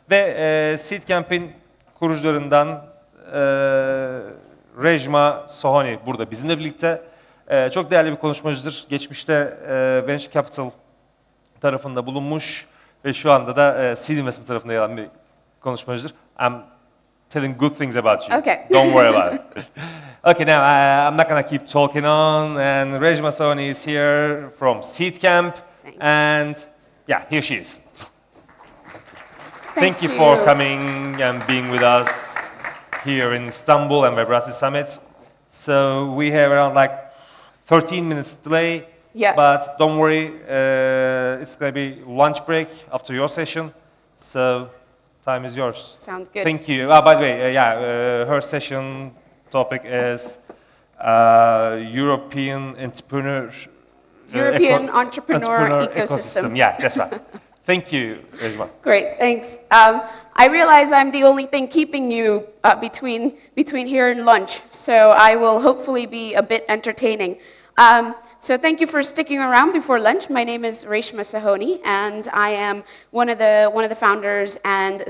Ve SeedCamp'in kurucularından Reshma, Sohoni burada bizimle birlikte. Çok değerli bir konuşmacıdır. Geçmişte Venture Capital tarafında bulunmuş ve şu anda da Seed Investment tarafında yer alan bir konuşmacıdır. I'm telling good things about you. Okay. Don't worry about it. Okay, now I'm not gonna keep talking on. And Reshma Sohoni is here from SeedCamp, and yeah, here she is. Thank you for coming and being with us here in Istanbul and Vibrati Summit. So we have around like 13 minutes delay. Yeah. But don't worry, it's going to be lunch break after your session. So time is yours. Sounds good. Thank you. By the way, her session topic is European entrepreneur ecosystem. Yeah, that's right. Thank you, Reshma. Great, thanks. I realize I'm the only thing keeping you between here and lunch, so I will hopefully be a bit entertaining. So thank you for sticking around before lunch. My name is Reshma Sohoni, and I am one of the founders and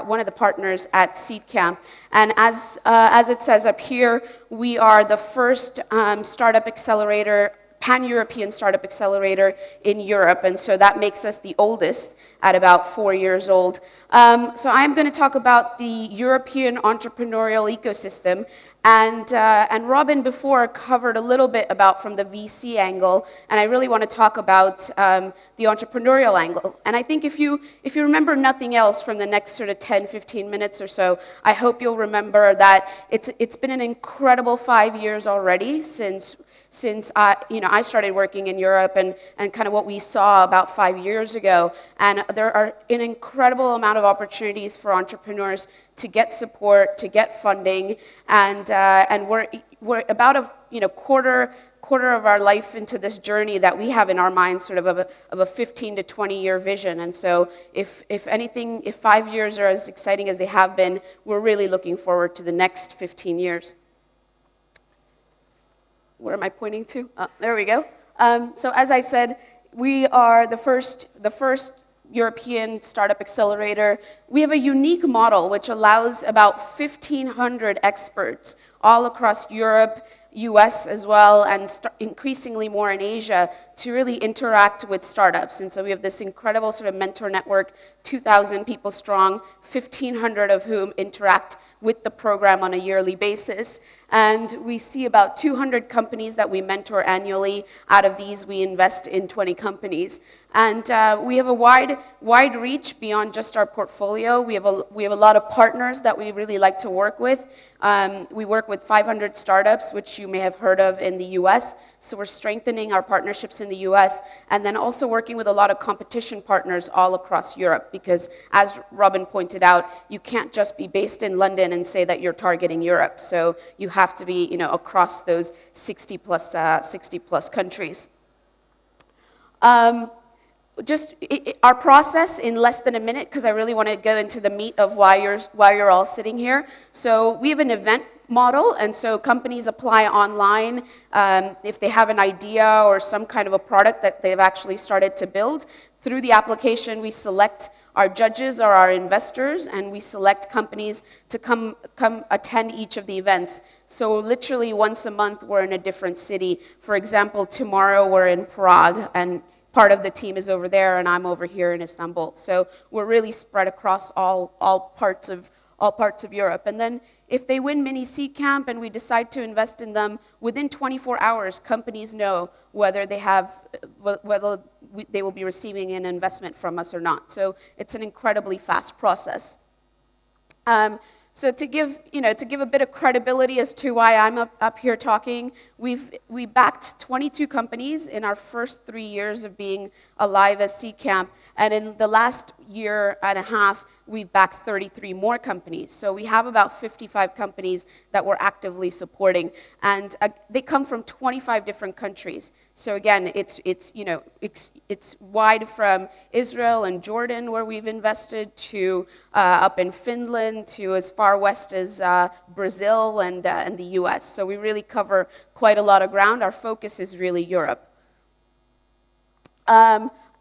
one of the partners at SeedCamp. And as it says up here, we are the first startup accelerator, pan-European startup accelerator in Europe, and so that makes us the oldest at about 4 years old. So I'm going to talk about the European entrepreneurial ecosystem, and Robin before covered a little bit about from the VC angle, and I really want to talk about the entrepreneurial angle. And I think if you remember nothing else from the next sort of 10, 15 minutes or so, I hope you'll remember that it's been an incredible 5 years already since I started working in Europe and kind of what we saw about 5 years ago. And there are an incredible amount of opportunities for entrepreneurs to get support, to get funding, and we're about a quarter of our life into this journey that we have in our minds, sort of a 15 to 20 year vision. And so if 5 years are as exciting as they have been, we're really looking forward to the next 15 years. Where am I pointing to? Oh, there we go. So as I said, we are the first European startup accelerator. We have a unique model which allows about 1,500 experts all across Europe, US as well, and increasingly more in Asia to really interact with startups. And so we have this incredible sort of mentor network, 2,000 people strong, 1,500 of whom interact with the program on a yearly basis. And we see about 200 companies that we mentor annually. Out of these, we invest in 20 companies. And we have a wide reach beyond just our portfolio. We have a lot of partners that we really like to work with. We work with 500 startups, which you may have heard of in the US. So we're strengthening our partnerships in the US, and then also working with a lot of competition partners all across Europe, because as Robin pointed out, you can't just be based in London and say that you're targeting Europe. So you have to be, across those 60 plus countries. Our process in less than a minute, because I really want to go into the meat of why you're all sitting here. So we have an event model, and so companies apply online if they have an idea or some kind of a product that they've actually started to build. Through the application, we select our judges or our investors, and we select companies to come attend each of the events. So literally once a month, we're in a different city. For example, tomorrow we're in Prague, and part of the team is over there, and I'm over here in Istanbul. So we're really spread across all parts of Europe. And then if they win Mini SeedCamp and we decide to invest in them, within 24 hours, companies know whether they will be receiving an investment from us or not. So it's an incredibly fast process. So to give a bit of credibility as to why I'm up here talking, we backed 22 companies in our first 3 years of being alive as SeedCamp, and in the last year and a half, we've backed 33 more companies. So we have about 55 companies that we're actively supporting, and they come from 25 different countries. So again, it's wide from Israel and Jordan, where we've invested, to up in Finland, to as far west as Brazil and the US. So we really cover quite a lot of ground. Our focus is really Europe.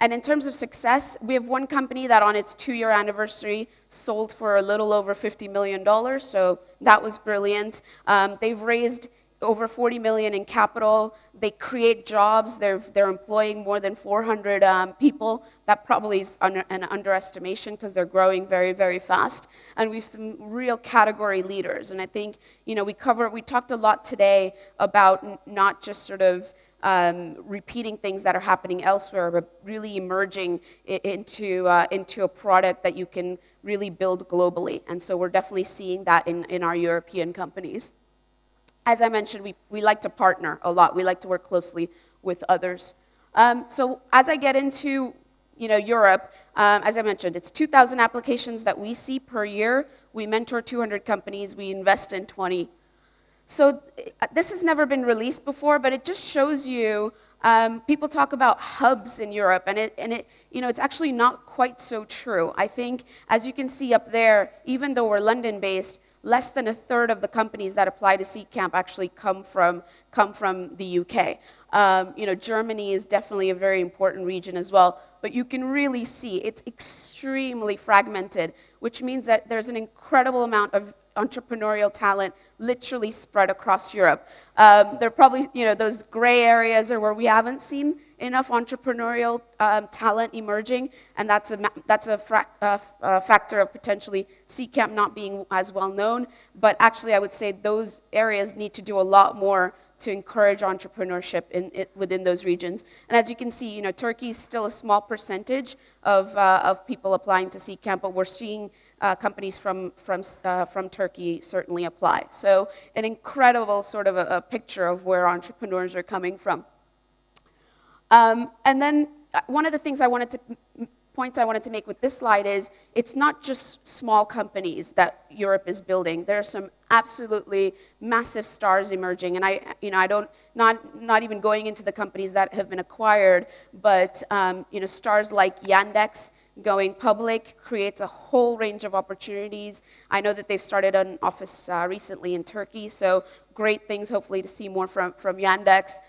And in terms of success, we have one company that on its 2-year anniversary sold for a little over $50 million, so that was brilliant. They've raised over 40 million in capital. They create jobs. They're employing more than 400 people. That probably is an underestimation because they're growing very, very fast. And we've some real category leaders. And I think, we talked a lot today about not just sort of repeating things that are happening elsewhere, but really emerging into a product that you can really build globally. And so we're definitely seeing that in our European companies. As I mentioned, we like to partner a lot. We like to work closely with others. So as I get into Europe, as I mentioned, it's 2,000 applications that we see per year. We mentor 200 companies. We invest in 20. So this has never been released before, but it just shows you, people talk about hubs in Europe, and it's actually not quite so true. I think, as you can see up there, even though we're London-based, less than a third of the companies that apply to SeedCamp actually come from the UK. Germany is definitely a very important region as well, but you can really see it's extremely fragmented, which means that there's an incredible amount of entrepreneurial talent literally spread across Europe. There are probably, those gray areas are where we haven't seen enough entrepreneurial talent emerging, and that's a factor of potentially SeedCamp not being as well known. But actually, I would say those areas need to do a lot more to encourage entrepreneurship within those regions. And as you can see, Turkey is still a small percentage of people applying to SeedCamp, but we're seeing companies from Turkey certainly apply. So an incredible sort of a picture of where entrepreneurs are coming from. And then one of the things points I wanted to make with this slide is it's not just small companies that Europe is building. There are some absolutely massive stars emerging, and I don't not even going into the companies that have been acquired, but stars like Yandex going public creates a whole range of opportunities. I know that they've started an office recently in Turkey, so great things hopefully to see more from Yandex.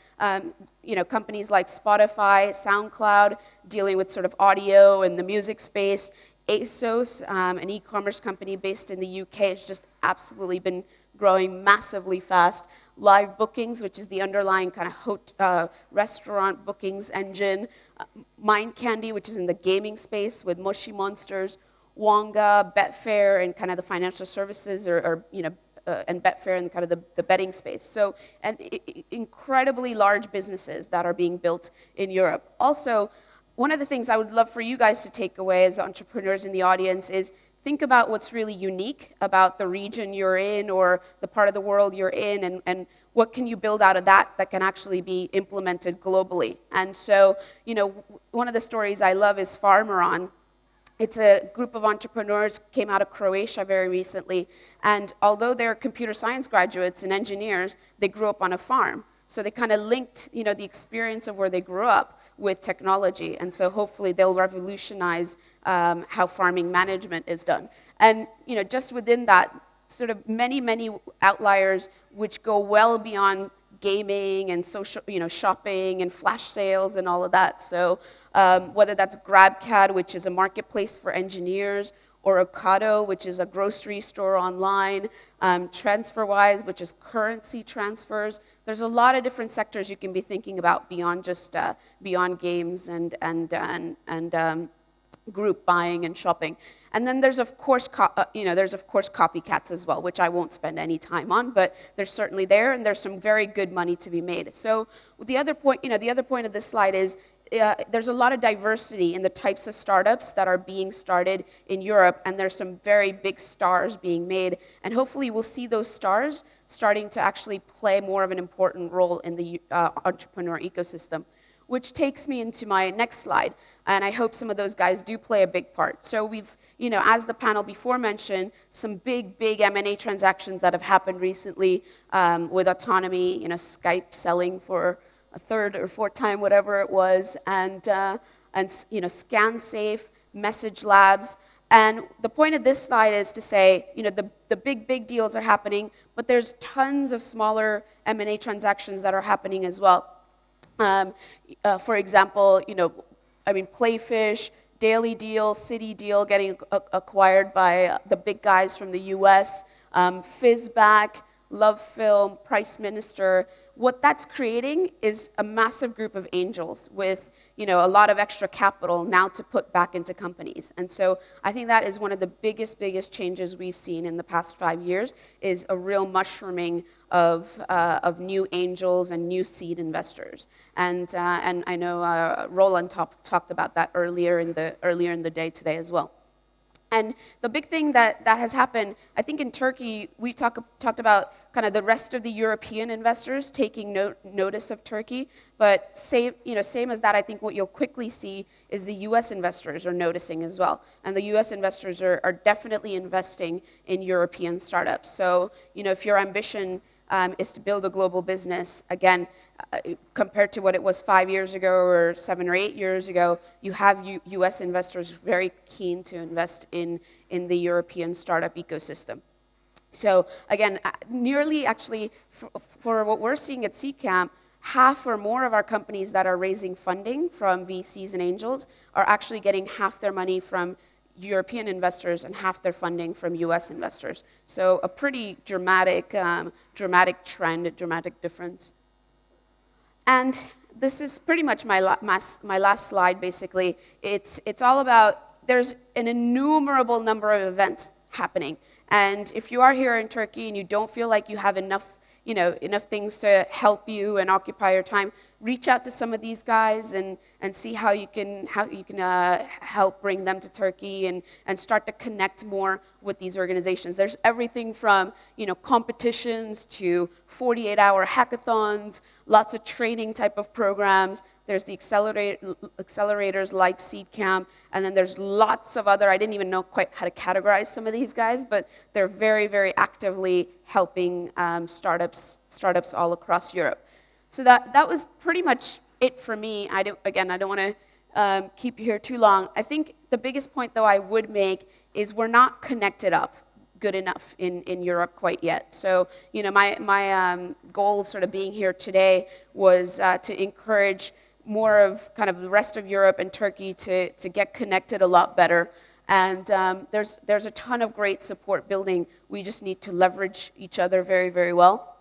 Companies like Spotify, SoundCloud, dealing with sort of audio and the music space. ASOS, an e-commerce company based in the UK, has just absolutely been growing massively fast. Live Bookings, which is the underlying kind of restaurant bookings engine. Mind Candy, which is in the gaming space with Moshi Monsters. Wonga, Betfair, and kind of the financial services, and Betfair and kind of the betting space. So, and incredibly large businesses that are being built in Europe. Also, one of the things I would love for you guys to take away as entrepreneurs in the audience is think about what's really unique about the region you're in or the part of the world you're in, and what can you build out of that can actually be implemented globally. And so, one of the stories I love is Farmeron. It's a group of entrepreneurs, came out of Croatia very recently, and although they're computer science graduates and engineers, they grew up on a farm. So they kind of linked, the experience of where they grew up with technology, and so hopefully they'll revolutionize how farming management is done. And just within that, sort of many outliers which go well beyond gaming and social, shopping and flash sales and all of that. So whether that's GrabCAD, which is a marketplace for engineers, or Ocado, which is a grocery store online, TransferWise, which is currency transfers. There's a lot of different sectors you can be thinking about beyond just beyond games and group buying and shopping. And then there's of course copycats as well, which I won't spend any time on, but they're certainly there, and there's some very good money to be made. So the other point of this slide is there's a lot of diversity in the types of startups that are being started in Europe, and there's some very big stars being made, and hopefully we'll see those stars starting to actually play more of an important role in the entrepreneur ecosystem. Which takes me into my next slide, and I hope some of those guys do play a big part. So we've, as the panel before mentioned, some big M&A transactions that have happened recently with Autonomy, Skype selling for a third or fourth time, whatever it was, and ScanSafe, Message Labs. And the point of this slide is to say, the big deals are happening, but there's tons of smaller M&A transactions that are happening as well. For example, I mean, Playfish, Daily Deal, City Deal getting acquired by the big guys from the US, Fizzback, Love Film, Price Minister. What that's creating is a massive group of angels with, you know, a lot of extra capital now to put back into companies. And so I think that is one of the biggest changes we've seen in the past 5 years, is a real mushrooming of new angels and new seed investors. And I know Roland talked about that earlier in the day today as well. And the big thing that has happened, I think in Turkey, we talked about kind of the rest of the European investors taking notice of Turkey, but same as that, I think what you'll quickly see is the US investors are noticing as well. And the US investors are definitely investing in European startups. So, you know, if your ambition is to build a global business, again, compared to what it was 5 years ago or 7 or 8 years ago, you have US investors very keen to invest in the European startup ecosystem. So again, nearly actually, for what we're seeing at SeedCamp, half or more of our companies that are raising funding from VCs and angels are actually getting half their money from European investors and half their funding from US investors. So a pretty dramatic trend, a dramatic difference. And this is pretty much my last slide, basically. It's all about, there's an innumerable number of events happening. And if you are here in Turkey and you don't feel like you have enough things to help you and occupy your time, reach out to some of these guys and see how you can help bring them to Turkey and start to connect more with these organizations. There's everything from competitions to 48-hour hackathons, lots of training type of programs. There's the accelerators like SeedCamp, and then there's lots of other, I didn't even know quite how to categorize some of these guys, but they're very, very actively helping startups all across Europe. So that was pretty much it for me. I don't want to keep you here too long. I think the biggest point, though, I would make is we're not connected up good enough in Europe quite yet. So, my goal sort of being here today was to encourage more of kind of the rest of Europe and Turkey to get connected a lot better. And there's a ton of great support building. We just need to leverage each other very, very well.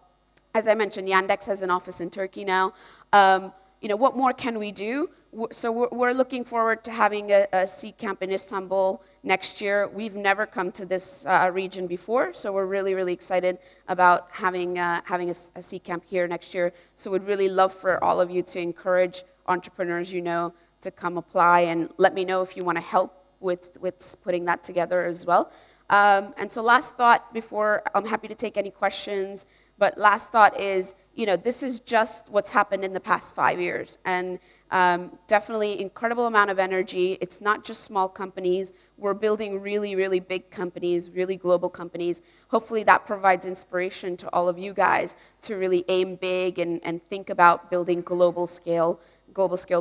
As I mentioned, Yandex has an office in Turkey now. What more can we do? So we're looking forward to having a SeedCamp in Istanbul next year. We've never come to this region before, so we're really, really excited about having a SeedCamp here next year. So we'd really love for all of you to encourage entrepreneurs to come apply, and let me know if you want to help with putting that together as well. And so last thought before, I'm happy to take any questions, but last thought is, this is just what's happened in the past 5 years. And definitely incredible amount of energy. It's not just small companies. We're building really, really big companies, really global companies. Hopefully that provides inspiration to all of you guys to really aim big and think about building global scale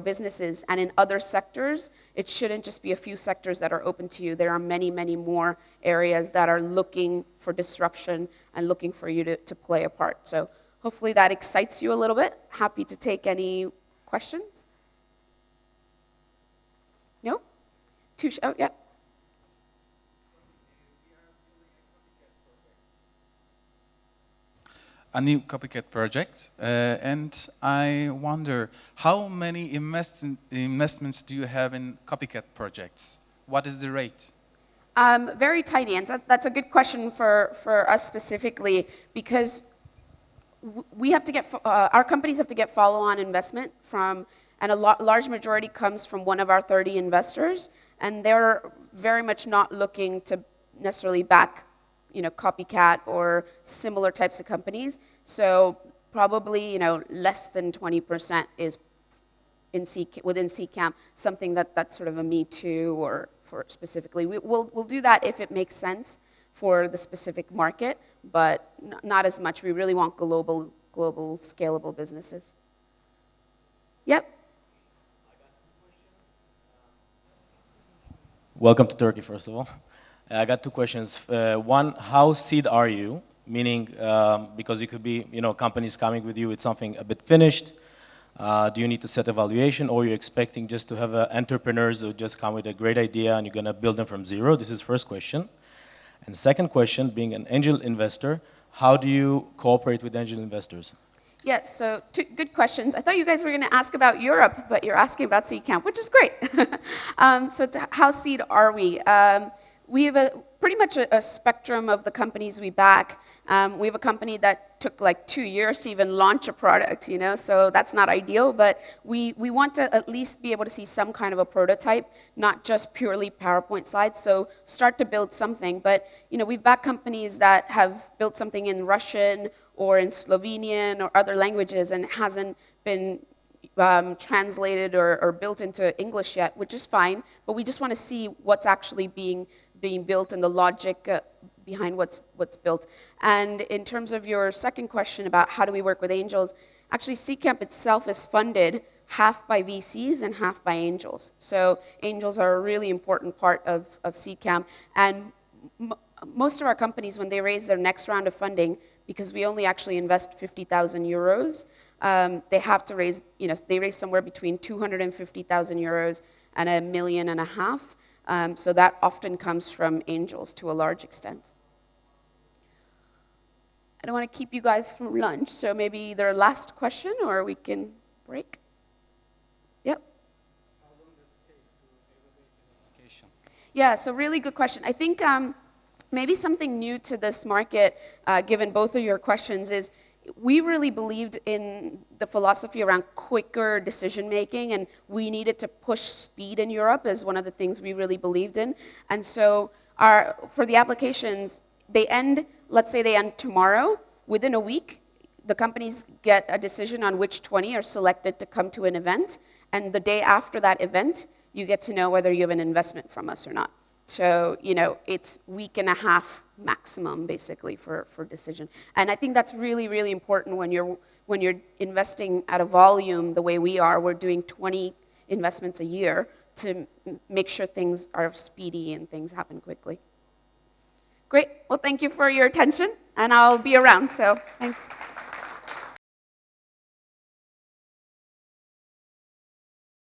businesses. And in other sectors, it shouldn't just be a few sectors that are open to you. There are many, many more areas that are looking for disruption and looking for you to play a part. So hopefully that excites you a little bit. Happy to take any questions. No? Oh, yeah. A new copycat project, and I wonder how many investments do you have in copycat projects? What is the rate? Very tiny, and that's a good question for us specifically, because we have to get our companies have to get follow-on investment from, and a large majority comes from one of our 30 investors, and they're very much not looking to necessarily back copycat or similar types of companies. So probably, less than 20% is within SeedCamp, something that's sort of a me too, or for specifically. We'll do that if it makes sense for the specific market, but not as much. We really want global scalable businesses. Yep. Welcome to Turkey, first of all. I got two questions. One, how seed are you? Meaning, because it could be, companies coming with you with something a bit finished, Do you need to set a valuation, or you're expecting just to have entrepreneurs who just come with a great idea and you're going to build them from zero? This is first question. And second question, being an angel investor, how do you cooperate with angel investors? Yes, so two good questions. I thought you guys were going to ask about Europe, but you're asking about SeedCamp, which is great. How seed are we? We have pretty much a spectrum of the companies we back. We have a company that took like 2 years to even launch a product, you know, so that's not ideal, but we want to at least be able to see some kind of a prototype, not just purely PowerPoint slides, so start to build something. But, you know, we've backed companies that have built something in Russian or in Slovenian or other languages and it hasn't been translated or built into English yet, which is fine, but we just want to see what's actually being built and the logic behind what's built. And in terms of your second question about how do we work with angels, actually SeedCamp itself is funded half by VCs and half by angels. So angels are a really important part of SeedCamp. And most of our companies, when they raise their next round of funding, because we only actually invest 50,000 euros, they have to raise, you know, they raise somewhere between 250,000 euros and $1.5 million. So that often comes from angels to a large extent. I don't want to keep you guys from lunch, so maybe either last question or we can break. Yep. How long does it take to evaluate an application? Yeah, so really good question. I think maybe something new to this market, given both of your questions, is we really believed in the philosophy around quicker decision making, and we needed to push speed in Europe as one of the things we really believed in. And so for the applications, they end, let's say they end tomorrow. Within a week, the companies get a decision on which 20 are selected to come to an event, and the day after that event, you get to know whether you have an investment from us or not. So, you know, it's week and a half maximum, basically, for decision. And I think that's really, really important when you're investing at a volume the way we are. We're doing 20 investments a year to make sure things are speedy and things happen quickly. Great. Well, thank you for your attention, and I'll be around, so thanks.